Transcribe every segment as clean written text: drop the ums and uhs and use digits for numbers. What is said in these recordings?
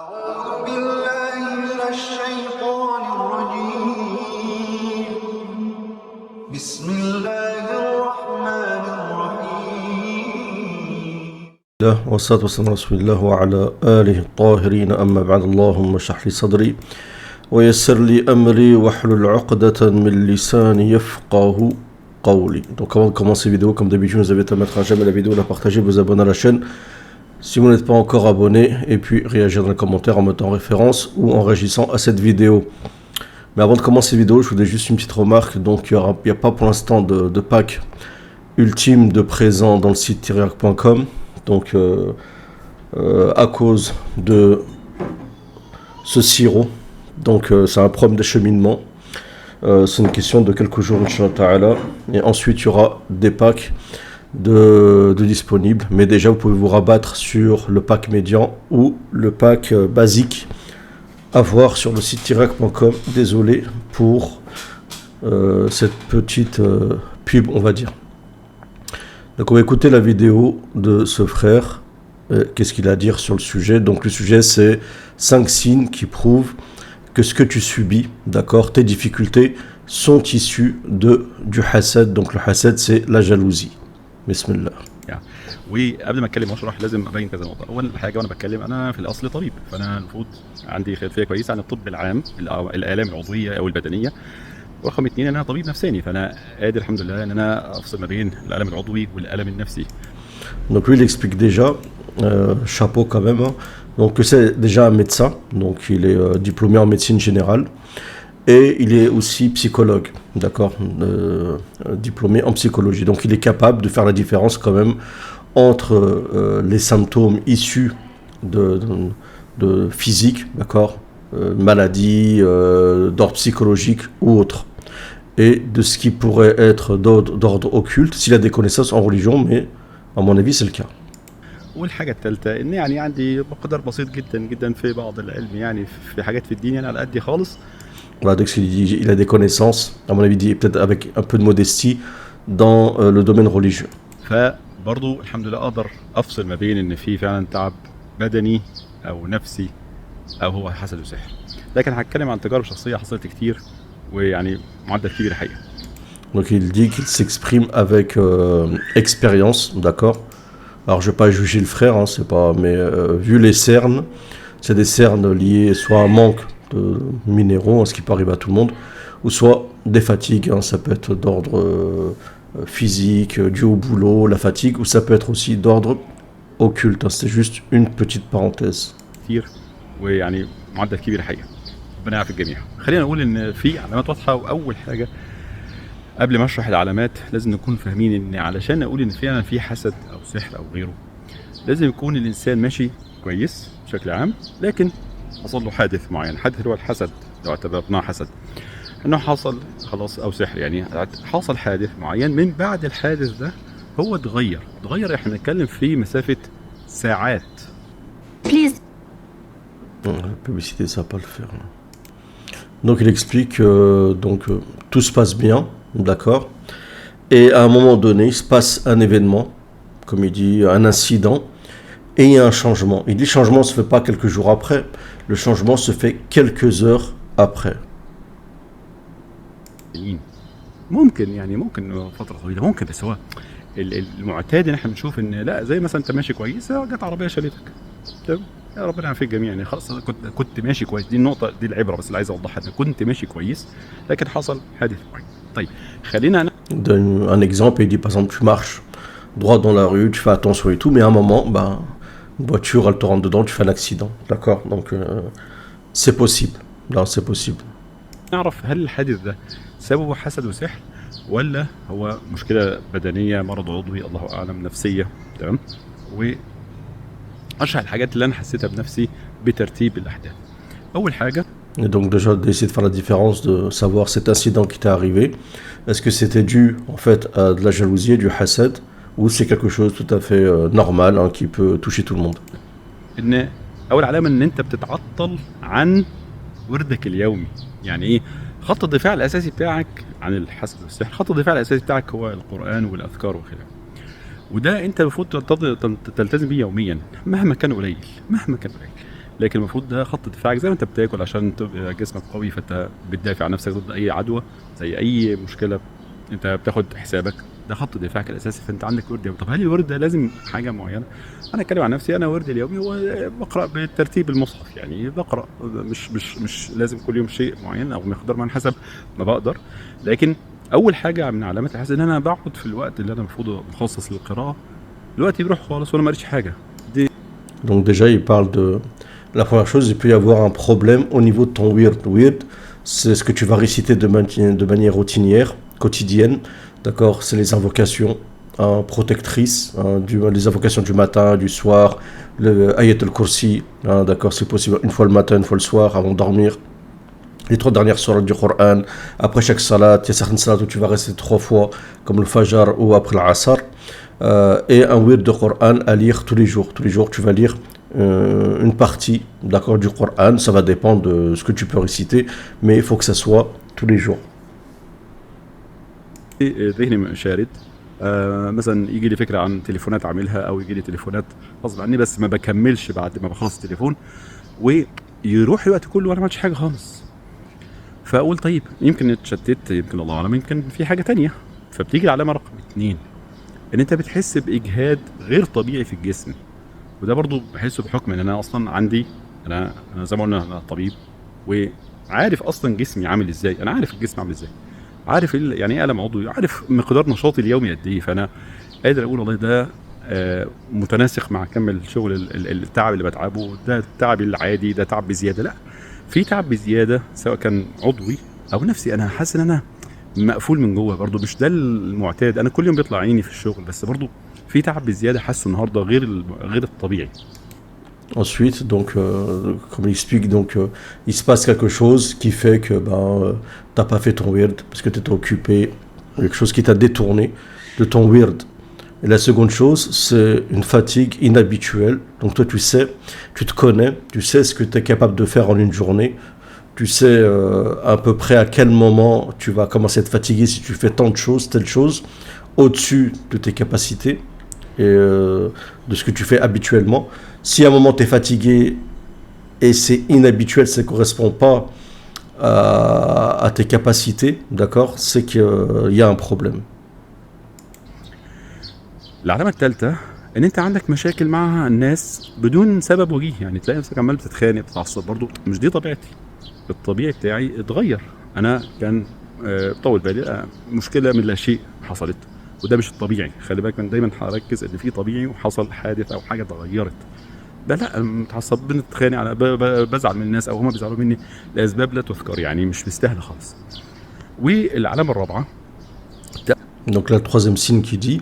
أعوذ بالله من الشيطان الرجيم. بسم الله الرحمن الرحيم. والصلاة والسلام على رسول الله وعلى آله الطاهرين أما بعد اللهم اشرح لي صدري ويسر لي أمري واحلل عقدة من لساني يفقه قولي. Donc avant de commencer la vidéo, comme d'habitude, je vous invite à mettre un j'aime à la vidéo, la partager, vous abonner à la chaîne si vous n'êtes pas encore abonné, et puis réagir dans les commentaires en mettant en référence ou en réagissant à cette vidéo. Mais avant de commencer la vidéo, je voulais juste une petite remarque. Donc il n'y a pas pour l'instant de pack ultime de présent dans le site thierryac.com. Donc à cause de ce sirop, donc c'est un problème d'acheminement. C'est une question de quelques jours, Inch'Allah Ta'ala. Et ensuite, il y aura des packs de disponibles. Mais déjà, vous pouvez vous rabattre sur le pack médian ou le pack basique à voir sur le site thierryac.com. Désolé pour cette petite pub, on va dire. Donc, on va écouter la vidéo de ce frère. Qu'est-ce qu'il a à dire sur le sujet? Donc, le sujet, c'est 5 signes qui prouvent que ce que tu subis, d'accord, tes difficultés sont issues du hasad. Donc le hasad, c'est la jalousie. Bismillah. وقبل ما اتكلم واشرح لازم ابين كذا نقطه. اول حاجه وانا بتكلم انا في الاصل طبيب، فانا المفروض عندي خلفيه كويسه عن الطب العام، الالام العضويه او البدنيه. ورقم 2 انا طبيب نفساني، فانا قادر الحمد لله ان انا افصل ما بين الالم العضوي والالم النفسي. Donc lui, il explique déjà, chapeau quand même, hein. Donc c'est déjà un médecin, donc il est diplômé en médecine générale et il est aussi psychologue, d'accord, diplômé en psychologie. Donc il est capable de faire la différence quand même entre les symptômes issus de physique, d'accord, maladie, d'ordre psychologique ou autre, et de ce qui pourrait être d'ordre occulte s'il a des connaissances en religion, mais à mon avis c'est le cas. والحاجه الثالثه ان يعني عندي مقدار بسيط جدا جدا في بعض العلم، يعني في حاجات في الدين يعني على قدي خالص. Voilà, donc il a des connaissances, à mon avis, peut-être avec un peu de modestie, dans le domaine religieux. فبرضه الحمد لله اقدر افصل ما بين ان في فعلا تعب بدني او نفسي او هو حسد وسحر. لكن هتكلم عن تجارب شخصيه حصلت كتير ويعني معدل كبير الحقيقه. Donc il dit qu'il s'exprime avec expérience, d'accord. Alors je ne vais pas juger le frère, hein, c'est pas, mais vu les cernes, c'est des cernes liées soit à un manque de minéraux, hein, ce qui peut arriver à tout le monde, ou soit des fatigues, hein, ça peut être d'ordre physique, dû au boulot, la fatigue, ou ça peut être aussi d'ordre occulte, hein, c'est juste une petite parenthèse. كتير ويعني معدل كبير الحقيقه. ربنا يعافي الجميع. خلينا نقول ان في علامات واضحه، واول حاجه قبل ما اشرح العلامات لازم نكون فاهمين ان علشان اقول ان فعلا في حسد او سحر او غيره لازم يكون الانسان ماشي كويس بشكل عام، لكن حصل له حادث معين. الحادث اللي هو الحسد لو اعتبرناه حسد انه حصل خلاص، او سحر يعني حصل حادث معين. من بعد الحادث ده هو اتغير احنا بنتكلم في مسافه ساعات. Please. La publicité, ça va pas le faire. Donc il explique tout se passe bien, d'accord. Et à un moment donné, il se passe un événement, comme il dit, un incident, et il y a un changement. Il dit le changement ne se fait pas quelques jours après, le changement se fait quelques heures après. ممكن فتره طويله ممكن، بس هو المعتاد ان احنا بنشوف ان لا، زي مثلا انت ماشي كويس جت عربيه شالتك، تمام، يا ربنا يعافيك الجميع. يعني خلاص كنت ماشي كويس، دي النقطه، دي العبره بس اللي عايز اوضحها، ان كنت ماشي كويس لكن حصل حادث معين. طيب خلينا Il donne un exemple, il dit par exemple tu marches droit dans la rue, tu fais attention et tout, mais à un moment, une voiture elle te rentre dedans, tu fais un accident, d'accord. Donc c'est possible, non, c'est possible. نعرف هل الحادث ده سببه حسد وسحر ولا هو مشكله بدنيه، مرض عضوي، الله اعلم، نفسيه، تمام. واشرح الحاجات اللي انا حسيتها بنفسي بترتيب الاحداث. اول حاجه Et donc déjà d'essayer de faire la différence, de savoir cet incident qui t'est arrivé, est-ce que c'était dû en fait à de la jalousie, du hasad, ou c'est quelque chose tout à fait normal, hein, qui peut toucher tout le monde. ان اول علامه ان انت بتتعطل عن وردك اليومي. يعني ايه؟ خط الدفاع الاساسي بتاعك عن الحسد والسحر، خط الدفاع الاساسي بتاعك هو القران والاذكار وخلافه، وده انت المفروض تلتزم بيه يوميا مهما كان قليل. لكن المفروض ده خط دفاعك، زي ما انت بتاكل عشان تبقى جسمك قوي، فانت بتدافع عن نفسك ضد اي عدوى، زي اي مشكله انت بتاخد حسابك، ده خط دفاعك الاساسي. فانت عندك ورد يومي. طب هل الورد ده لازم حاجه معينه؟ انا اتكلم عن نفسي، انا وردي اليومي هو بقرا بالترتيب المصحف، يعني بقرا مش لازم كل يوم شيء معين او مقدار معين، حسب ما بقدر. لكن اول حاجه من علامات الحزن ان انا بقعد في الوقت اللي انا المفروض مخصص للقراءه، الوقت بيروح خالص وانا ما قريتش حاجه. دي Donc déjà, il parle de... La première chose, il peut y avoir un problème au niveau de ton wird. Wird, c'est ce que tu vas réciter de manière routinière, quotidienne. D'accord? C'est les invocations protectrices, les invocations du matin, du soir, le Ayat al-Kursi, d'accord? C'est possible une fois le matin, une fois le soir, avant de dormir. Les 3 dernières sourates du Coran. Après chaque salat, il y a certaines salats où tu vas rester 3 fois, comme le Fajr ou après l'Asr. Et un wird de Coran à lire tous les jours. Tous les jours, tu vas lire une partie, d'accord, du Coran. Ça va dépendre de ce que tu peux réciter, mais il faut que ça soit tous les jours. ذهني شارد. مثلا يجي لي فكره عن تليفونات اعملها، او يجي لي تليفونات غصب عني بس ما بكملش بعد ما بخلص التليفون، ويروح الوقت كله وانا ما عملتش حاجه خالص. فاقول طيب يمكن اتشتت، يمكن الله اعلم، يمكن في حاجه تانية. فبتيجي العلامه رقم 2 ان انت بتحس باجهاد غير طبيعي في الجسم، وده برضو بحسه بحكم ان انا اصلا عندي، انا زي ما قلنا انا طبيب وعارف اصلا جسمي عامل ازاي، انا عارف الجسم عامل ازاي، عارف يعني ايه الم عضوي، عارف مقدار نشاطي اليومي قد ايه. فانا قادر اقول والله ده متناسق مع كم الشغل التعب اللي بتعبه، ده التعب العادي، ده تعب بزياده. لا، في تعب بزياده سواء كان عضوي او نفسي، انا حاسس ان انا مقفول من جوه برضو، مش ده المعتاد. انا كل يوم بيطلع عيني في الشغل، بس برضو في تعب بزياده حاسه النهارده غير الطبيعي. Ensuite, donc, comme il explique, donc, il se passe quelque chose qui fait que t'as pas fait ton wird parce que tu étais occupé, quelque chose qui t'a détourné de ton wird. Et la seconde chose, c'est une fatigue inhabituelle. Donc toi, tu sais, tu te connais, tu sais ce que tu es capable de faire en une journée. Tu sais à peu près à quel moment tu vas commencer à être fatigué si tu fais tant de choses, telle chose, au-dessus de tes capacités et de ce que tu fais habituellement. Si à un moment tu es fatigué et c'est inhabituel, ça ne correspond pas à tes capacités, d'accord, c'est qu'il y a un problème. العلامة الثالثة ان انت عندك مشاكل مع الناس بدون سبب وجيه، يعني تلاقي نفسك عمال بتتخانق بتتعصب. برضو مش دي طبيعتي، الطبيعي بتاعي اتغير. انا كان طول بالي مشكلة من لا شيء حصلت، وده مش الطبيعي. خلي بالك من دايما هركز ان في طبيعي وحصل حادث او حاجة اتغيرت. ده لا، متعصب، بنتخانق، على بزعل من الناس او هم بيزعلوا مني لاسباب لا تذكر، يعني مش مستاهله خالص. والعلامة الرابعة. Donc la troisième signe qui dit,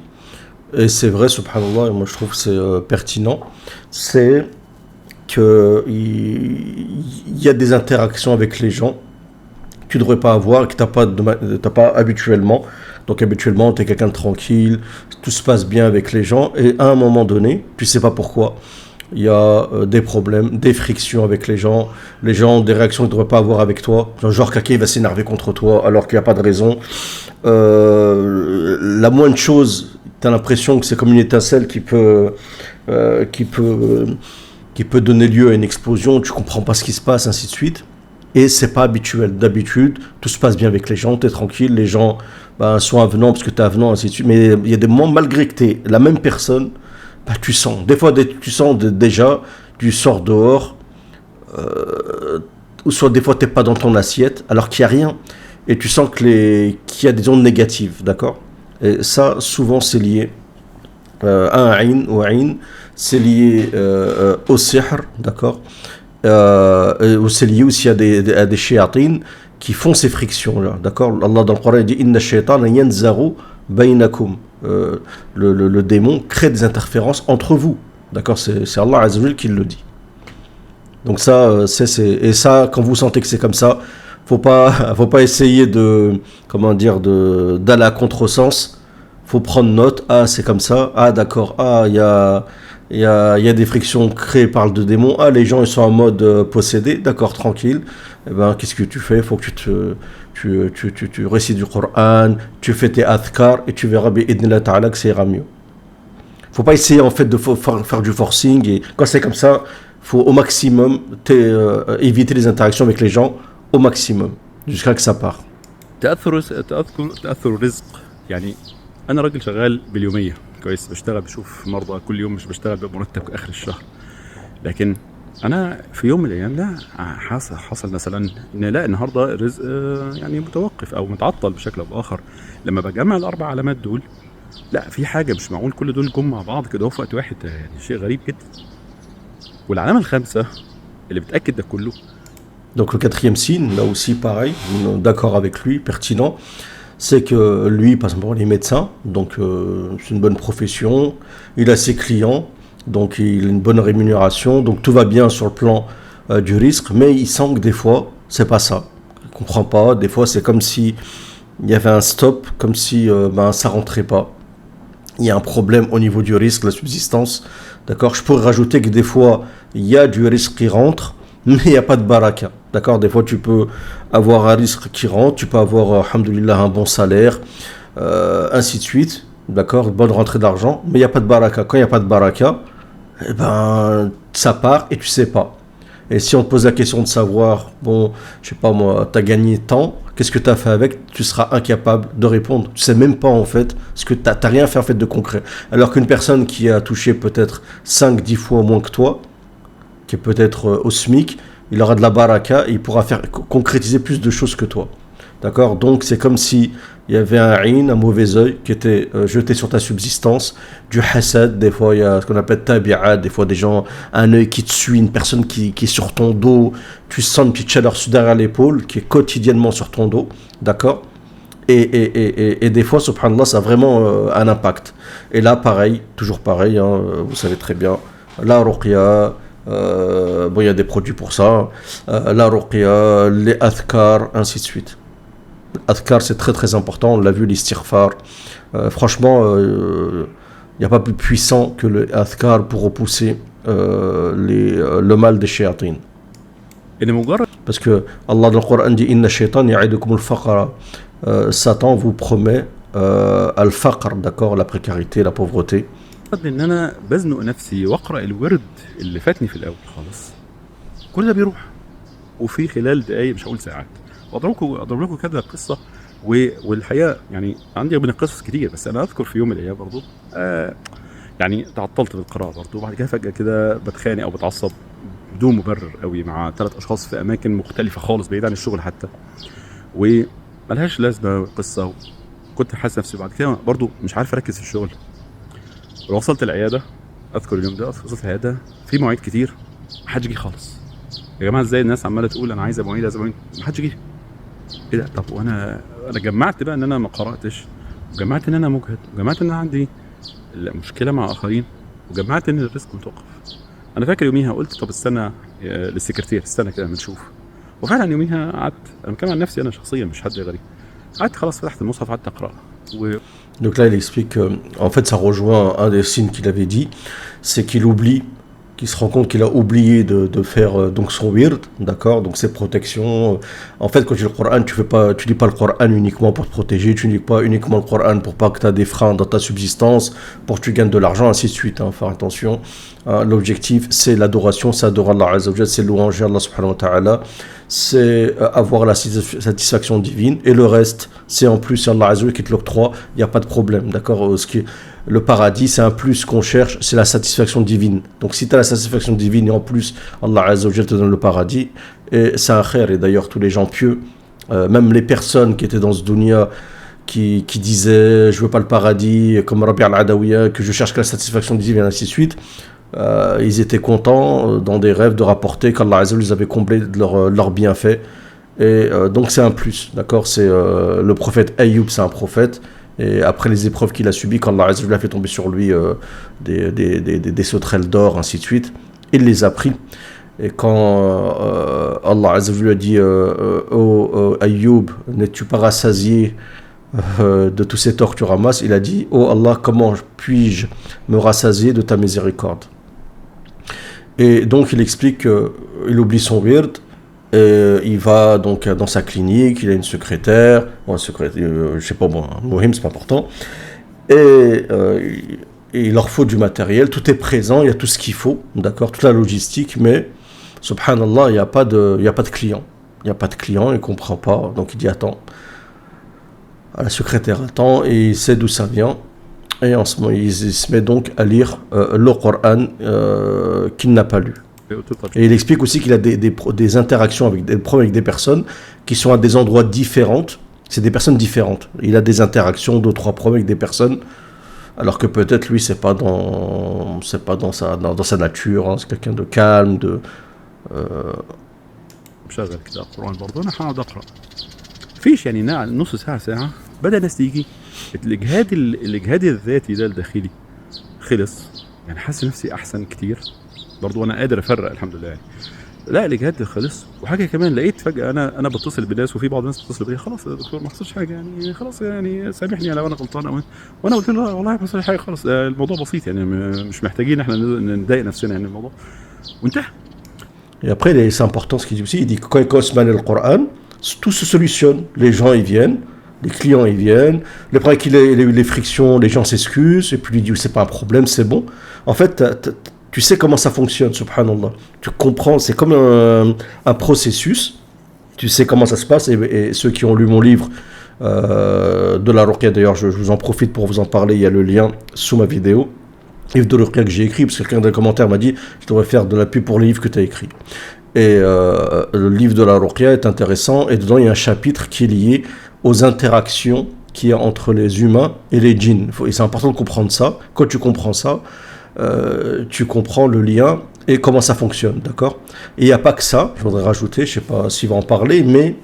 et c'est vrai, subhanallah, et moi je trouve que c'est pertinent, c'est qu'il y a des interactions avec les gens que tu ne devrais pas avoir et que tu n'as pas habituellement. Donc habituellement, tu es quelqu'un de tranquille, tout se passe bien avec les gens, et à un moment donné, tu ne sais pas pourquoi, il y a des problèmes, des frictions avec les gens ont des réactions qu'ils ne devraient pas avoir avec toi, genre quelqu'un va s'énerver contre toi alors qu'il n'y a pas de raison. La moindre chose, tu as l'impression que c'est comme une étincelle qui peut donner lieu à une explosion, tu comprends pas ce qui se passe, ainsi de suite. Et c'est pas habituel. D'habitude, tout se passe bien avec les gens, tu es tranquille, les gens sont avenants parce que tu es avenant, ainsi de suite. Mais il y a des moments, malgré que tu es la même personne, tu sens. Des fois, tu sens déjà, tu sors dehors, ou soit des fois, tu n'es pas dans ton assiette, alors qu'il n'y a rien. Et tu sens qu'il y a des ondes négatives, d'accord ? Et ça, souvent, c'est lié à un aïn ou aïn, c'est lié au sihr, d'accord ? C'est lié aussi à des shayatines qui font ces frictions-là, d'accord ? Allah dans le Coran dit « Inna shaytan yanzaru baynakum » le démon crée des interférences entre vous, d'accord ? C'est Allah Azza wa Jal qui le dit. Donc ça, et ça, quand vous sentez que c'est comme ça, faut pas essayer d'aller à contresens. Faut prendre note. Ah, c'est comme ça. Ah, d'accord. Ah, il y a des frictions créées par le démon. Ah, les gens ils sont en mode possédé. D'accord, tranquille. Eh ben, qu'est-ce que tu fais ? Faut que tu récites du Coran, tu fais tes adhkar et tu verras bi'idnillah ta'ala que ça ira mieux. Faut pas essayer en fait de faire du forcing, et quand c'est comme ça, faut au maximum éviter les interactions avec les gens au maximum jusqu'à que ça part. تاثر الرزق يعني انا راجل شغال باليوميه كويس بشتغل بشوف مرضى كل يوم مش بشتغل بمرتب اخر الشهر لكن انا في يوم من الايام لا حصل مثلا ان لا النهارده الرزق يعني متوقف او متعطل بشكل او باخر لما بجمع الاربع علامات دول لا في حاجه مش معقول كل دول جم مع بعض كده في وقت واحد يعني شيء غريب جدا والعلامه الخامسه اللي بتاكد ده كله. Donc le quatrième signe, là aussi pareil, d'accord avec lui, pertinent, c'est que lui, par exemple, il est médecin, donc c'est une bonne profession, il a ses clients, donc il a une bonne rémunération, donc tout va bien sur le plan du risque, mais il sent que des fois, c'est pas ça. Il comprend pas, des fois c'est comme si il y avait un stop, comme si ça rentrait pas. Il y a un problème au niveau du risque, la subsistance, d'accord. Je pourrais rajouter que des fois, il y a du risque qui rentre, mais il n'y a pas de baraka, d'accord. Des fois, tu peux avoir un risque qui rentre, tu peux avoir, alhamdoulilah, un bon salaire, ainsi de suite, d'accord, bonne rentrée d'argent, mais il n'y a pas de baraka. Quand il n'y a pas de baraka, eh ben, ça part et tu sais pas. Et si on te pose la question de savoir, bon, je sais pas moi, t'as gagné tant, qu'est-ce que t'as fait avec, tu seras incapable de répondre. Tu sais même pas en fait, ce que t'as rien fait en fait de concret. Alors qu'une personne qui a touché peut-être 5-10 fois moins que toi, qui est peut-être au SMIC, il aura de la baraka et il pourra faire concrétiser plus de choses que toi. D'accord. Donc c'est comme si il y avait un mauvais œil qui était jeté sur ta subsistance, du hasad, des fois il y a ce qu'on appelle tabi'at, des fois des gens, un œil qui te suit, une personne qui est sur ton dos, tu sens une petite chaleur derrière l'épaule, qui est quotidiennement sur ton dos, d'accord, et des fois, subhanallah, ça a vraiment un impact. Et là, pareil, toujours pareil, hein, vous savez très bien, la ruqya, bon il y a des produits pour ça, la ruqya, les athkar, ainsi de suite. Adhkar, c'est très très important, on l'a vu, l'istighfar. Franchement, il n'y a pas plus puissant que le adhkar pour repousser le mal des shayatines. Parce que Allah dans le Coran dit Inna shaytan ya'idukum al-faqra. Satan vous promet al-faqr, d'accord, la précarité, la pauvreté. ان انا بزنق نفسي واقرا الورد اللي فاتني في الاول خالص كل ده بيروح وفي خلال دقايق مش هقول ساعات. اضرب لكم كده قصه والحقيقه يعني عندي من القصص كتير بس انا اذكر في يوم من الايام برضو يعني تعطلت بالقراءه برضو وبعد كده فجاه كده بتخانق او بتعصب بدون مبرر قوي مع 3 اشخاص في اماكن مختلفه خالص بعيد عن الشغل حتى وملهاش لازمه قصه كنت حاسس نفسي بعد كده برضو مش عارف اركز في الشغل. وصلت العياده اذكر اليوم ده وصلت العياده في مواعيد كتير محدش جه خالص. يا جماعه ازاي الناس عماله تقول انا عايزه مواعيد محدش جه. ايه ده؟ طب وانا جمعت بقى ان انا ما قراتش وجمعت ان انا مجهد وجمعت ان انا عندي مشكله مع اخرين وجمعت ان الرزق متوقف. انا فاكر يوميها قلت طب استنى للسكرتير استنى كده بنشوف وفعلا يوميها قعدت انا بتكلم عن نفسي انا شخصيا مش حد غريب قعدت خلاص فتحت المصحف قعدت اقرا Donc là il explique en fait ça rejoint un des signes qu'il avait dit, c'est qu'il se rend compte qu'il a oublié de faire donc son wird, d'accord, donc ses protections. En fait, quand tu lis le Coran, tu lis pas le Coran uniquement pour te protéger, tu ne lis pas uniquement le Coran pour pas que tu aies des freins dans ta subsistance, pour que tu gagnes de l'argent, ainsi de suite. Hein, faire attention. L'objectif, c'est l'adoration, c'est adorer Allah Azza wa Jalla, c'est louanger Allah Subhanahu wa Ta'ala, c'est avoir la satisfaction divine. Et le reste, c'est en plus Allah Azza wa Jalla qui te l'octroie, il n'y a pas de problème, d'accord. Le paradis, c'est un plus qu'on cherche, c'est la satisfaction divine. Donc si tu as la satisfaction divine et en plus Allah Azza wa Jalla te donne le paradis, et c'est un khair. Et d'ailleurs tous les gens pieux, même les personnes qui étaient dans ce dunya, qui disaient je veux pas le paradis, comme Rabi' al-Adawiya, que je cherche que la satisfaction divine, et ainsi de suite, ils étaient contents dans des rêves de rapporter qu'Allah Azza wa Jalla les avait comblés de leurs bienfaits. Et donc c'est un plus, d'accord. C'est le prophète Ayyub, c'est un prophète. Et après les épreuves qu'il a subies, quand Allah Azza wa Jalla a fait tomber sur lui des sauterelles d'or, ainsi de suite, il les a pris. Et quand Allah Azza wa Jalla a dit oh Ayyub, n'es-tu pas rassasié de tous ces torts que tu ramasses, il a dit oh Allah, comment puis-je me rassasier de ta miséricorde. Et donc il explique qu'il oublie son wird. Il va donc dans sa clinique, il a une secrétaire, je sais pas moi, Mohim, c'est pas important. Et et il leur faut du matériel, tout est présent, il y a tout ce qu'il faut, d'accord, toute la logistique, mais, subhanallah, il n'y a pas de client. Il n'y a pas de client, il ne comprend pas, donc il dit attends. La secrétaire attend et il sait d'où ça vient. Et en ce moment, il se met donc à lire le Coran qu'il n'a pas lu. Et il explique aussi qu'il a des interactions avec des problèmes avec des personnes qui sont à des endroits différents. C'est des personnes différentes. Il a des interactions, 2-3 problèmes avec des personnes, alors que peut-être lui, c'est pas dans sa nature. Hein, c'est quelqu'un de calme, de. بشغل كده القرآن برضه أنا هقعد أقرأ فيش يعني نص ساعة ساعة بدأ ناس تيجي الإجهاد الذاتي ده الداخلي خلص يعني حاسس نفسي أحسن كتير برضه أنا قادر أفرق الحمد لله يعني. لا الإجهاد ده خلص وحاجة كمان لقيت فجأة أنا بتصل بالناس وفي بعض الناس بتتصل بيا خلاص يا دكتور ما حصلش حاجة يعني خلاص يعني سامحني لو أنا غلطان أو وأنا قلت له لا والله ما حصلش حاجة خلاص الموضوع بسيط يعني مش محتاجين إحنا نضايق نفسنا يعني الموضوع وانتهى. Et après, c'est important ce qu'il dit aussi. Il dit que quand il commence à lire le Coran, tout se solutionne. Les gens, ils viennent, les clients, ils viennent. Le problème qu'il a eu les frictions, les gens s'excusent. Et puis lui dit, c'est pas un problème, c'est bon. En fait, tu sais comment ça fonctionne, subhanallah. Tu comprends, c'est comme un processus. Tu sais comment ça se passe. Et ceux qui ont lu mon livre de la Ruqya, d'ailleurs, je vous en profite pour vous en parler. Il y a le lien sous ma vidéo. Livre de Ruqya que j'ai écrit, parce que quelqu'un dans les commentaires m'a dit je devrais faire de la pub pour le livre que tu as écrit. Et le livre de la Ruqya est intéressant, et dedans il y a un chapitre qui est lié aux interactions qu'il y a entre les humains et les djinns. Et c'est important de comprendre ça. Quand tu comprends ça, tu comprends le lien et comment ça fonctionne, d'accord? Et il n'y a pas que ça, je voudrais rajouter, je ne sais pas s'il va en parler, mais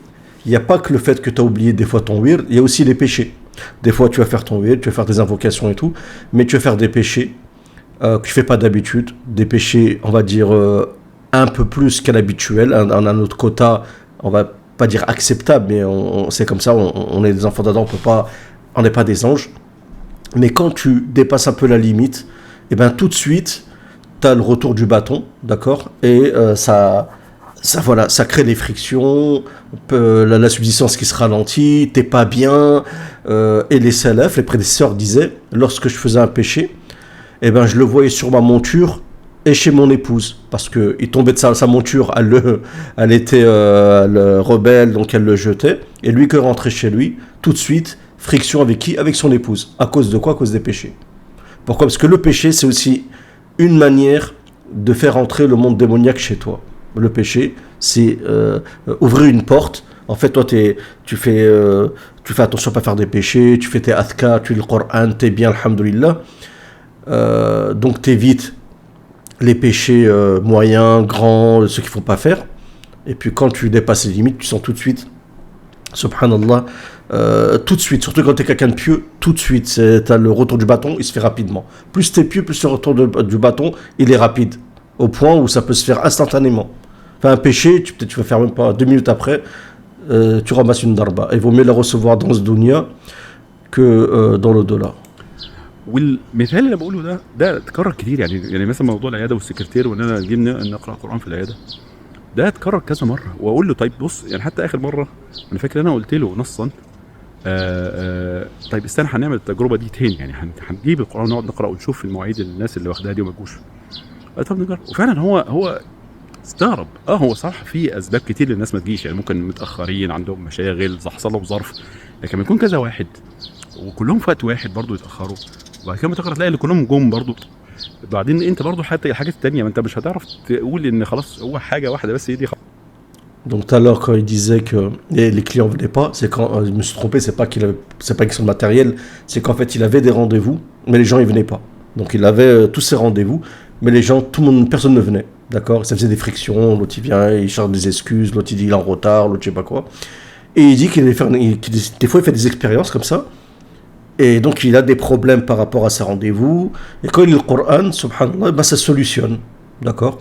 il n'y a pas que le fait que tu as oublié des fois ton wird, il y a aussi les péchés. Des fois tu vas faire ton wird, tu vas faire des invocations et tout, mais tu vas faire des péchés que tu fais pas d'habitude, des péchés, on va dire, un peu plus qu'à l'habituel, un autre quota, on va pas dire acceptable, mais c'est comme ça, on est des enfants d'Adam, on n'est pas des anges. Mais quand tu dépasses un peu la limite, et ben tout de suite, tu as le retour du bâton, d'accord, et ça crée des frictions, la subsistance qui se ralentit, t'es pas bien, et les salafs, les prédécesseurs disaient, lorsque je faisais un péché, eh ben, je le voyais sur ma monture et chez mon épouse. Parce qu'il tombait de sa monture, elle était rebelle, donc elle le jetait. Et lui, que rentrait chez lui, tout de suite, friction avec qui? Avec son épouse. À cause de quoi? À cause des péchés. Pourquoi? Parce que le péché, c'est aussi une manière de faire entrer le monde démoniaque chez toi. Le péché, c'est ouvrir une porte. En fait, toi, tu fais attention à ne pas faire des péchés, tu fais tes adhkar, tu lis le Coran, t'es bien, alhamdoulilah. Donc t'évites les péchés moyens, grands, ceux qu'il ne faut pas faire. Et puis quand tu dépasses les limites, tu sens tout de suite, subhanallah, tout de suite, surtout quand tu es quelqu'un de pieux, tout de suite, t'as le retour du bâton, il se fait rapidement. Plus tu es pieux, plus le retour du bâton, il est rapide. Au point où ça peut se faire instantanément. Enfin, un péché, tu vas faire même pas 2 minutes après, tu ramasses une darba. Il vaut mieux la recevoir dans ce dunya que dans l'au-delà. والمثال اللي بقوله ده اتكرر كتير يعني مثلا موضوع العياده والسكرتير وان انا جاي نقرا قران في العياده ده اتكرر كذا مره واقول له طيب بص يعني حتى اخر مره انا فاكر انا قلت له نصا طيب استنى هنعمل التجربه دي تاني يعني هنجيب القران ونقعد نقرا ونشوف المواعيد الناس اللي واخداها دي وما جوش طب نجرب وفعلا هو استغرب هو صح في اسباب كتير للناس ما تجيش يعني ممكن متاخرين عندهم مشاغل حصل لهم ظرف لكن يكون كذا واحد وكلهم في وقت واحد برضو يتاخروا وبعد كده تقرا تلاقي اللي كلهم جم برضو بعدين انت برضو حتى الحاجات التانية ما انت مش هتعرف تقول ان خلاص هو حاجه واحده بس هي دي. Donc tout à l'heure quand il disait que les clients venaient pas, c'est quand je me suis trompé, c'est pas une question de matériel, c'est qu'en fait il avait des rendez-vous, mais les gens ils venaient pas. Donc il avait tous ses rendez-vous, mais les gens, personne ne venait, d'accord. Ça faisait des frictions, l'autre il vient, il cherche des excuses, l'autre il dit il est en retard, l'autre je sais pas quoi. Et il dit des fois il fait des expériences comme ça. Et donc il a des problèmes par rapport à ses rendez-vous. Et quand il lit le Coran, subhanallah, ben ça solutionne. D'accord?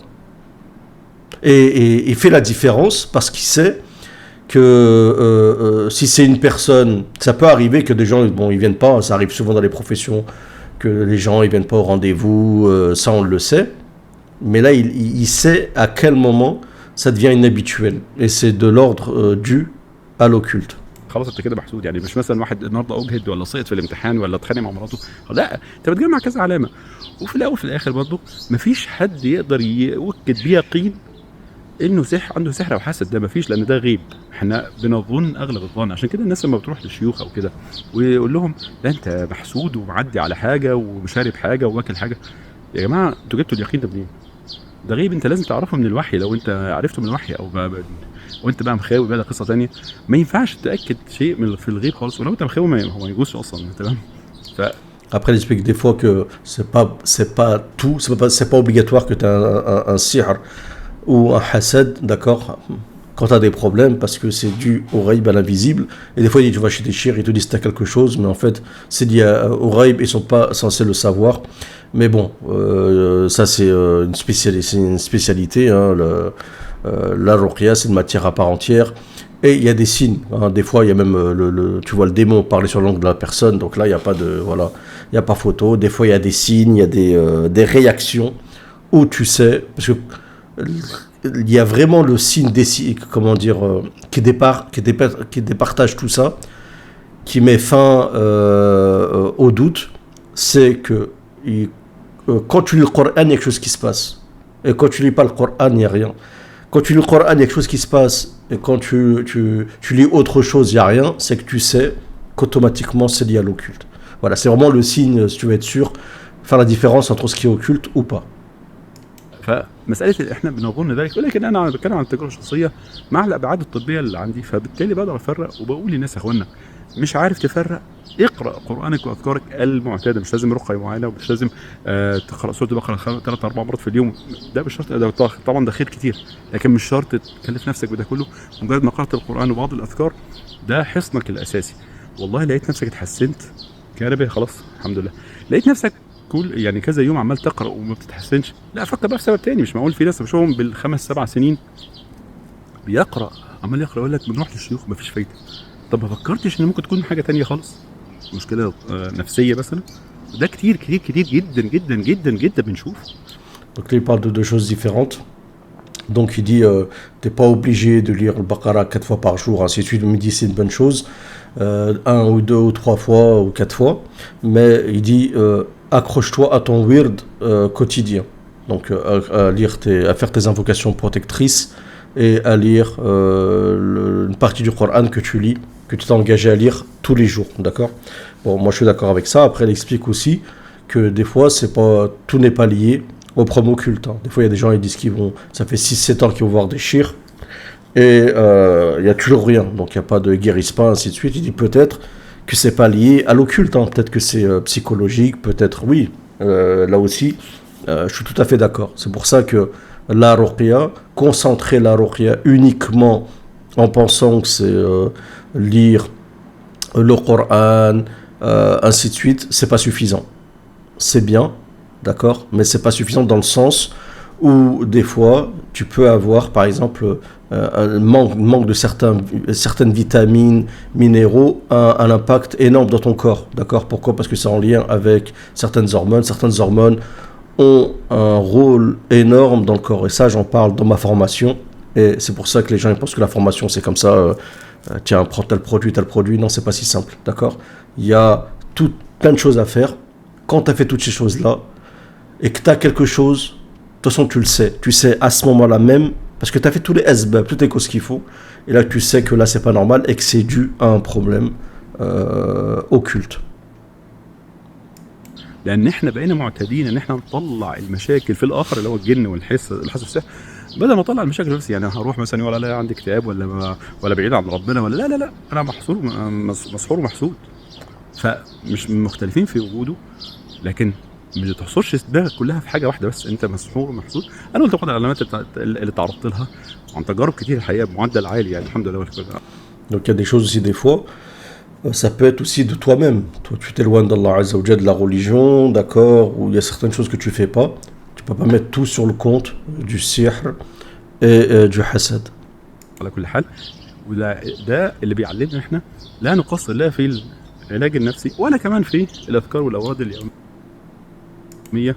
Et il fait la différence parce qu'il sait que si c'est une personne, ça peut arriver que des gens, bon, ils viennent pas, ça arrive souvent dans les professions, que les gens ils viennent pas au rendez-vous, ça on le sait. Mais là, il sait à quel moment ça devient inhabituel. Et c'est de l'ordre dû à l'occulte. خلاص انت كده محسود. يعني مش مثلا واحد النهارده اجهد ولا سقط في الامتحان ولا اتخانق مع مراته، لا، انت بتجمع كذا علامه. وفي الاول وفي الاخر برضه مفيش حد يقدر يؤكد بيقين انه عنده سحر او حسد، ده مفيش، لان ده غيب. احنا بنظن اغلب الظن. عشان كده الناس لما بتروح للشيوخ او كده ويقول لهم ده انت محسود ومعدي على حاجه ومشارب حاجه واكل حاجه، يا جماعه انتوا جبتوا اليقين ده منين؟ ده غيب انت لازم تعرفه من الوحي. لو انت عرفته من الوحي او وانت بقى مخاوي بقى، ده قصه ثانيه. ما ينفعش تاكد شيء من في الغيب خالص، ولو انت مخاوي هو ما يجوزش اصلا. تمام. Après, il explique des fois que c'est pas tout, c'est pas obligatoire que tu as un sihr ou un hasad, d'accord, quand tu as des problèmes, parce que c'est dû au ghaib, à l'invisible. Et des fois, tu vas chez des chirs, ils te disent que tu as quelque chose, mais en fait, c'est lié au ghaib, ils sont pas censés le savoir. Mais bon, ça c'est une spécialité, hein, la ruqya, c'est une matière à part entière. Et il y a des signes, hein. Des fois il y a même tu vois le démon parler sur la langue de la personne, donc là il n'y a pas de, voilà, il y a pas photo. Des fois il y a des signes, il y a des réactions où tu sais, parce que il y a vraiment le signe comment dire, qui départage tout ça, qui met fin au doute, c'est que quand tu lis le Coran, il y a quelque chose qui se passe, et quand tu lis pas le Coran, il n'y a rien. Quand tu lis le Coran, il y a quelque chose qui se passe, et quand tu lis autre chose, il n'y a rien, c'est que tu sais qu'automatiquement c'est lié à l'occulte. Voilà, c'est vraiment le signe, si tu veux être sûr, faire la différence entre ce qui est occulte ou pas. فمساله احنا بنظن ذلك، ولكن انا بتكلم عن التجربه الشخصيه مع الابعاد الطبيه اللي عندي، فبالتالي بقدر افرق. وبقول للناس يا اخوانا، مش عارف تفرق، اقرا قرانك واذكارك المعتاده. مش لازم رقيه معينه، ومش لازم تقرا سوره البقره 3 4 مرات في اليوم. ده مش شرط، ده طبعا ده خير كتير، لكن مش شرط تكلف نفسك بده كله. مجرد ما قرات القران وبعض الاذكار، ده حصنك الاساسي. والله لقيت نفسك اتحسنت كهرباء، خلاص الحمد لله. لقيت نفسك كل يعني كذا يوم عمال تقرا وما بتتحسنش، لا فكر بقى في سبب تاني. مش معقول في ناس بشوفهم بالخمس 7 سنين بيقرا، عمال يقرا، يقول لك بنروح للشيوخ مفيش فايده. طب ما فكرتش ان ممكن تكون حاجه تانية خالص، مشكله نفسيه مثلا؟ ده كتير كتير كتير جدا جدا جدا جدا بنشوف. Donc là, il parle de deux choses différentes. Donc il dit, t'es pas obligé de lire le Baqara 4 fois par jour, ainsi de suite. Il me dit c'est une bonne chose, 1 ou 2 ou 3 fois ou 4 fois. Mais il dit, accroche-toi à ton wird quotidien. Donc à faire tes invocations protectrices et à lire une partie du Coran que tu lis, que tu t'es engagé à lire tous les jours, d'accord? Bon, moi je suis d'accord avec ça. Après, il explique aussi que des fois, tout n'est pas lié au promo culte, hein. Des fois, il y a des gens qui disent ça fait 6-7 ans qu'ils vont voir des chirs, et il n'y a toujours rien, donc il n'y a pas de guérissement, ainsi de suite. Il dit peut-être que c'est pas lié à l'occulte, hein. Peut-être que c'est psychologique, peut-être oui. Là aussi, je suis tout à fait d'accord. C'est pour ça que la ruqya, concentrer la ruqya uniquement en pensant que c'est lire le Coran, ainsi de suite, c'est pas suffisant. C'est bien, d'accord, mais c'est pas suffisant dans le sens où des fois tu peux avoir par exemple un manque de certaines vitamines, minéraux, un impact énorme dans ton corps, d'accord? Pourquoi? Parce que c'est en lien avec certaines hormones. Certaines hormones ont un rôle énorme dans le corps, et ça j'en parle dans ma formation, et c'est pour ça que les gens ils pensent que la formation c'est comme ça, tiens, prends tel produit. Non, c'est pas si simple, d'accord? Il y a plein de choses à faire. Quand tu as fait toutes ces choses-là, et que tu as quelque chose, de toute façon tu sais à ce moment-là même, parce que tu as fait tous les asbab, toutes les causes qu'il faut, et là tu sais que là c'est pas normal et que c'est dû à un problème occulte. لان احنا بقينا معتادين ان احنا نطلع المشاكل في الاخر، اللي هو الجن والحس والسحر، بدل ما اطلع المشاكل في نفسي. يعني هروح مثلا ولا لا عندي اكتئاب ولا بعيد عن ربنا ولا لا انا مسحور ومحسود. فمش مختلفين في وجوده، لكن ما تحصرش دماغك كلها في حاجه واحده بس، انت مسحور ومحسود. انا قلت بعض العلامات اللي تعرضت لها عن تجارب كتير الحقيقه بمعدل عالي، يعني الحمد لله والشكر. Donc il y a des choses aussi des fois, ça peut être aussi de toi-même. Toi, tu t'éloignes d'Allah Azza wa Jalla, de la religion, d'accord, où il y a certaines choses que tu fais pas. Tu peux pas mettre tout sur le compte du sihr et du hasad. على كل حال، وده اللي بيعلمنا احنا لا نقصر لا في العلاج النفسي ولا كمان في الاذكار والاوراد اليوميه.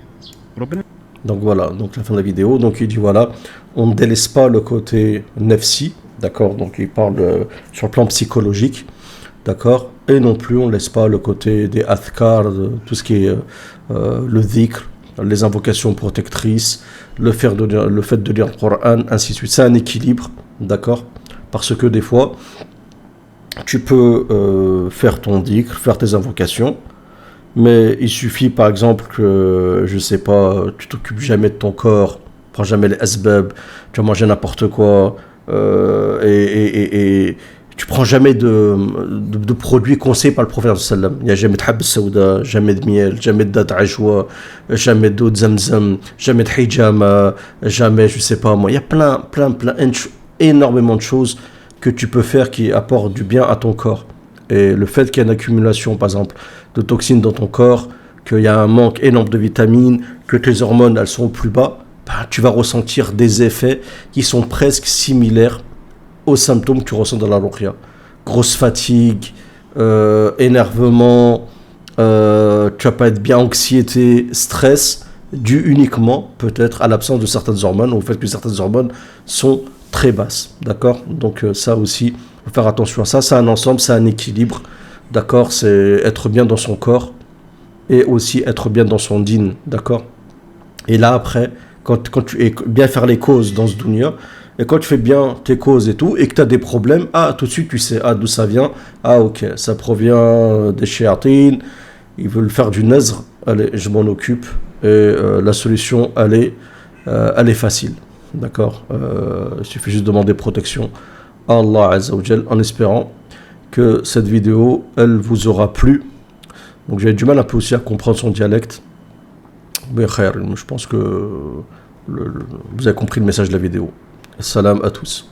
ربنا. Donc voilà, donc la fin de la vidéo. Donc il dit voilà, on ne délaisse pas le côté nefsi, d'accord. Donc il parle sur le plan psychologique. d'accord? Et non plus, on laisse pas le côté des athkar, de tout ce qui est le dhikr, les invocations protectrices, le fait de lire le Coran, ainsi de suite. C'est un équilibre, d'accord? Parce que des fois, tu peux faire ton dhikr, faire tes invocations, mais il suffit par exemple que, je sais pas, tu t'occupes jamais de ton corps, prends jamais les asbab, tu vas manger n'importe quoi, et tu prends jamais de produits conseillés par le prophète sallam. Il n'y a jamais de hab sauda, jamais de miel, jamais de date ajwa, jamais d'eau de zamzam, jamais de hijama, jamais, je sais pas moi. Il y a plein, énormément de choses que tu peux faire qui apportent du bien à ton corps. Et le fait qu'il y ait une accumulation, par exemple, de toxines dans ton corps, qu'il y a un manque énorme de vitamines, que tes hormones, elles sont au plus bas, bah, tu vas ressentir des effets qui sont presque similaires aux symptômes que tu ressens dans la ruqya. Grosse fatigue, énervement, tu vas pas être bien, anxiété, stress, dû uniquement peut-être à l'absence de certaines hormones, au fait que certaines hormones sont très basses, d'accord? Donc ça aussi, faut faire attention à ça, c'est un ensemble, c'est un équilibre, d'accord? C'est être bien dans son corps et aussi être bien dans son dîn, d'accord? Et là après, quand tu es bien faire les causes dans ce dunya, et quand tu fais bien tes causes et tout, et que tu as des problèmes, tout de suite tu sais, d'où ça vient, ok, ça provient des shayatines, ils veulent faire du nazr, allez, je m'en occupe, et la solution, elle est facile, d'accord? Il suffit juste de demander protection à Allah Azza wa Jal, en espérant que cette vidéo, elle vous aura plu. Donc j'ai du mal un peu aussi à comprendre son dialecte, mais khair, je pense que vous avez compris le message de la vidéo. Salam à tous.